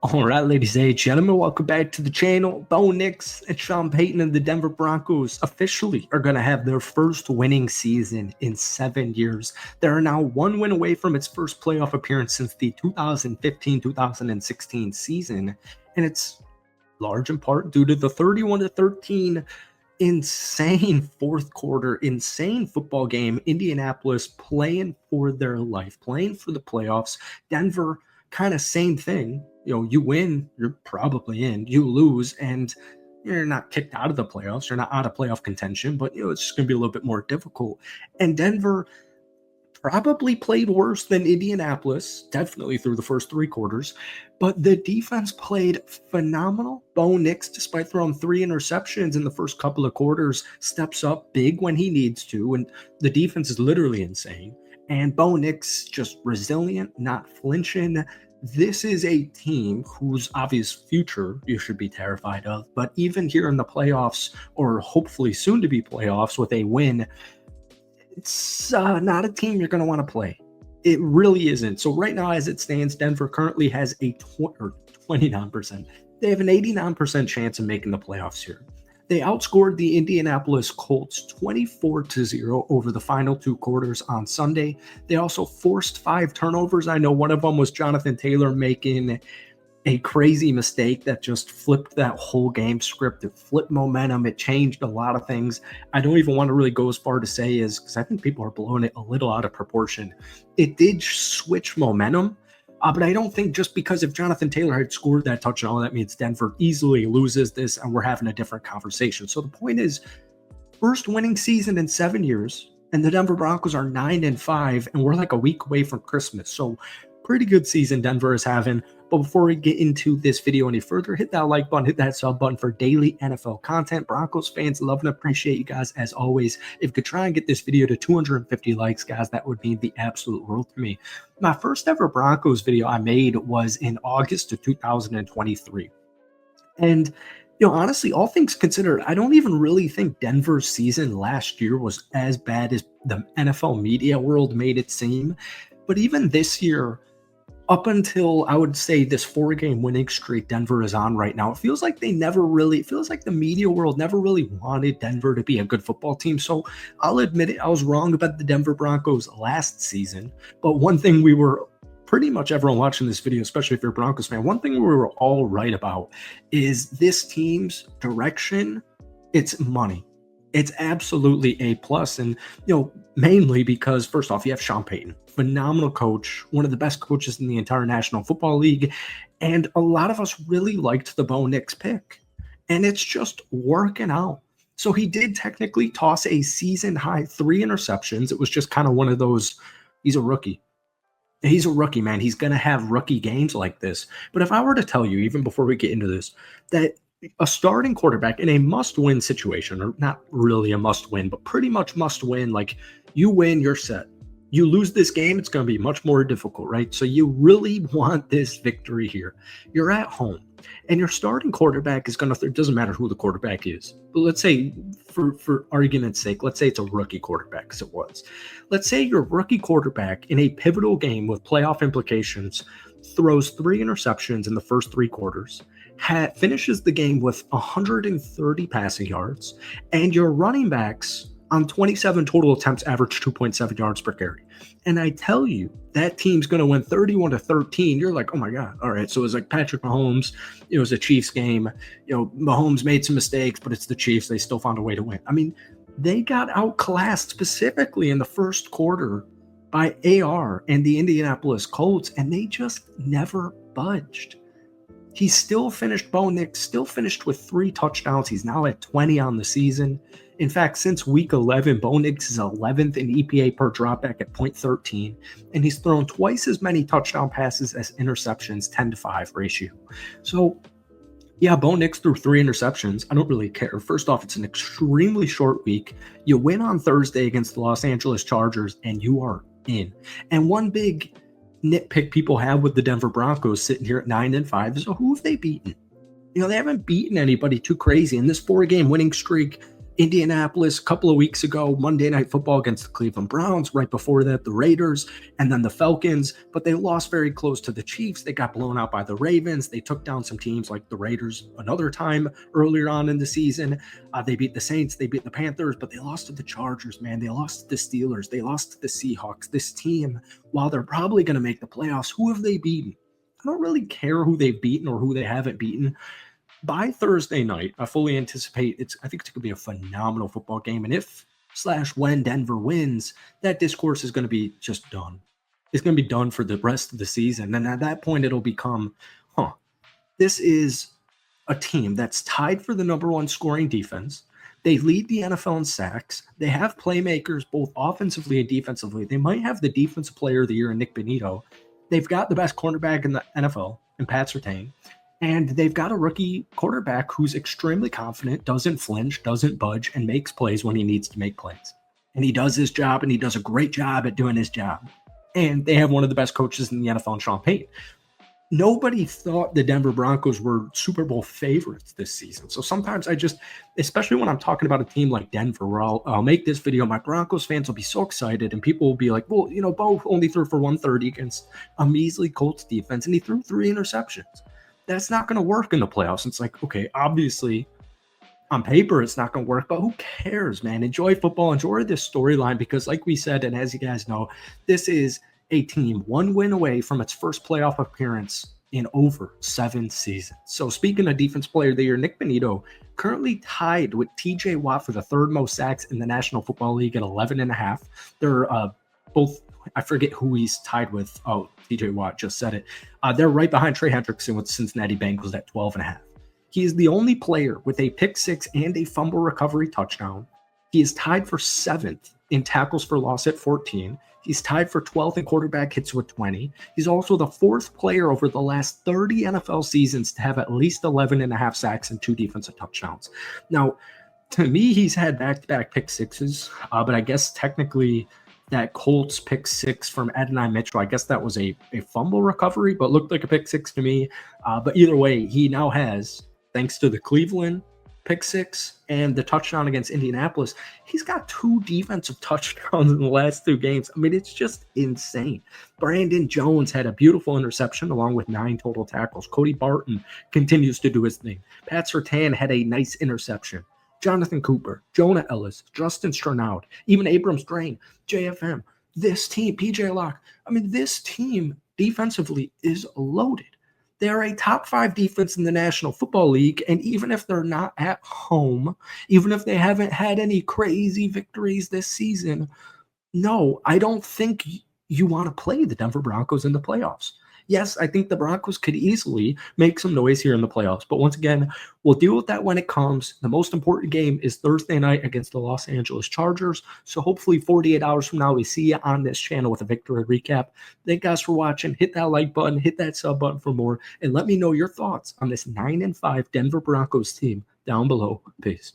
All right, ladies and gentlemen, welcome back to the channel. Bo Nix and Sean Payton and the Denver Broncos officially are going to have their first winning season in 7 years. They are now one win away from its first playoff appearance since the 2015-2016 season, and it's large in part due to the 31-13 insane fourth quarter, insane football game. Indianapolis playing for their life, playing for the playoffs. Denver, kind of same thing. You win, you're probably in. You lose, and you're not kicked out of the playoffs. You're not out of playoff contention, but it's just going to be a little bit more difficult. And Denver probably played worse than Indianapolis, definitely through the first three quarters, but the defense played phenomenal. Bo Nix, despite throwing 3 interceptions in the first couple of quarters, steps up big when he needs to, and the defense is literally insane. And Bo Nix just resilient, not flinching. This is a team whose obvious future you should be terrified of, but even here in the playoffs, or hopefully soon to be playoffs with a win, it's not a team you're going to want to play. It really isn't. So right now, as it stands, Denver currently has a 29%. They have an 89% chance of making the playoffs here. They outscored the Indianapolis Colts 24-0 over the final 2 quarters on Sunday. They also forced 5 turnovers. I know one of them was Jonathan Taylor making a crazy mistake that just flipped that whole game script. It flipped momentum. It changed a lot of things. I don't even want to really go as far to say is, because I think people are blowing it a little out of proportion. It did switch momentum. But I don't think just because if Jonathan Taylor had scored that touchdown, that means Denver easily loses this and we're having a different conversation. So the point is, first winning season in 7 years, and the Denver Broncos are 9-5, and we're like a week away from Christmas. So pretty good season Denver is having. But before we get into this video any further, hit that like button, hit that sub button for daily NFL content. Broncos fans, love and appreciate you guys as always. If you could try and get this video to 250 likes, guys, that would mean the absolute world to me. My first ever Broncos video I made was in August of 2023. And honestly, all things considered, I don't even really think Denver's season last year was as bad as the NFL media world made it seem. But even this year, up until I would say this 4-game winning streak Denver is on right now, it feels like the media world never really wanted Denver to be a good football team. So I'll admit it, I was wrong about the Denver Broncos last season. But one thing we were pretty much everyone watching this video, especially if you're a Broncos fan, one thing we were all right about is this team's direction. It's money. It's absolutely A+, and mainly because first off, you have Sean Payton, phenomenal coach, one of the best coaches in the entire National Football League, and a lot of us really liked the Bo Nix pick, and it's just working out. So he did technically toss a season high 3 interceptions. It was just kind of one of those, he's a rookie. He's a rookie, man. He's going to have rookie games like this. But if I were to tell you, even before we get into this, that a starting quarterback in a must-win situation, or not really a must-win, but pretty much must-win, like you win, you're set. You lose this game, it's going to be much more difficult, right? So you really want this victory here. You're at home, and your starting quarterback is going to, it doesn't matter who the quarterback is, but let's say, for argument's sake, let's say it's a rookie quarterback, because it was. Let's say your rookie quarterback in a pivotal game with playoff implications throws 3 interceptions in the first 3 quarters, finishes the game with 130 passing yards, and your running backs on 27 total attempts average 2.7 yards per carry. And I tell you, that team's going to win 31-13. You're like, oh my God. All right. So it was like Patrick Mahomes. It was a Chiefs game. Mahomes made some mistakes, but it's the Chiefs. They still found a way to win. I mean, they got outclassed specifically in the first quarter by AR and the Indianapolis Colts, and they just never budged. He still finished, Bo Nix still finished with 3 touchdowns. He's now at 20 on the season. In fact, since week 11, Bo Nix is 11th in EPA per dropback at .13, and he's thrown twice as many touchdown passes as interceptions, 10-5 ratio. So, yeah, Bo Nix threw 3 interceptions. I don't really care. First off, it's an extremely short week. You win on Thursday against the Los Angeles Chargers, and you are in. And one big nitpick people have with the Denver Broncos sitting here at 9-5 is, who have they beaten? They haven't beaten anybody too crazy. In this 4-game winning streak, Indianapolis a couple of weeks ago, Monday Night Football against the Cleveland Browns. Right before that, the Raiders, and then the Falcons. But they lost very close to the Chiefs. They got blown out by the Ravens. They took down some teams like the Raiders another time earlier on in the season. They beat the Saints. They beat the Panthers, but they lost to the Chargers, man. They lost to the Steelers. They lost to the Seahawks. This team, while they're probably going to make the playoffs, who have they beaten? I don't really care who they've beaten or who they haven't beaten. By Thursday night, I fully anticipate I think it's going to be a phenomenal football game. And if/when Denver wins, that discourse is going to be just done. It's going to be done for the rest of the season. And at that point, it'll become, this is a team that's tied for the number one scoring defense. They lead the NFL in sacks. They have playmakers both offensively and defensively. They might have the defensive player of the year in Nick Bonito. They've got the best cornerback in the NFL in Pat Surtain. And they've got a rookie quarterback who's extremely confident, doesn't flinch, doesn't budge, and makes plays when he needs to make plays. And he does his job, and he does a great job at doing his job. And they have one of the best coaches in the NFL, in Sean Payton. Nobody thought the Denver Broncos were Super Bowl favorites this season. So sometimes especially when I'm talking about a team like Denver, where I'll make this video, my Broncos fans will be so excited, and people will be like, well, Bo only threw for 130 against a measly Colts defense, and he threw 3 interceptions. That's not going to work in the playoffs. It's like, okay, obviously on paper it's not going to work, but who cares, man? Enjoy football, enjoy this storyline, because like we said, and as you guys know, this is a team 1 win away from its first playoff appearance in over 7 seasons. So speaking of defense player of the year, Nick Bonito currently tied with TJ Watt for the 3rd most sacks in the National Football League at 11.5. They're both, I forget who he's tied with. Oh, TJ Watt just said it. They're right behind Trey Hendrickson with Cincinnati Bengals at 12.5. He is the only player with a pick 6 and a fumble recovery touchdown. He is tied for 7th in tackles for loss at 14. He's tied for 12th in quarterback hits with 20. He's also the 4th player over the last 30 NFL seasons to have at least 11.5 sacks and 2 defensive touchdowns. Now, to me, he's had back-to-back pick 6s, but I guess technically that Colts pick 6 from Adonai Mitchell, I guess that was a fumble recovery, but looked like a pick 6 to me. But either way, he now has, thanks to the Cleveland pick 6 and the touchdown against Indianapolis, he's got 2 defensive touchdowns in the last 2 games. I mean, it's just insane. Brandon Jones had a beautiful interception along with 9 total tackles. Cody Barton continues to do his thing. Pat Surtain had a nice interception. Jonathan Cooper, Jonah Ellis, Justin Stranaud, even Abrams Drain, JFM. This team, PJ Locke, I mean, this team defensively is loaded. They're a top 5 defense in the National Football League, and even if they're not at home, even if they haven't had any crazy victories this season, no, I don't think you want to play the Denver Broncos in the playoffs. Yes, I think the Broncos could easily make some noise here in the playoffs. But once again, we'll deal with that when it comes. The most important game is Thursday night against the Los Angeles Chargers. So hopefully 48 hours from now, we see you on this channel with a victory recap. Thank you guys for watching. Hit that like button, hit that sub button for more, and let me know your thoughts on this 9-5 Denver Broncos team down below. Peace.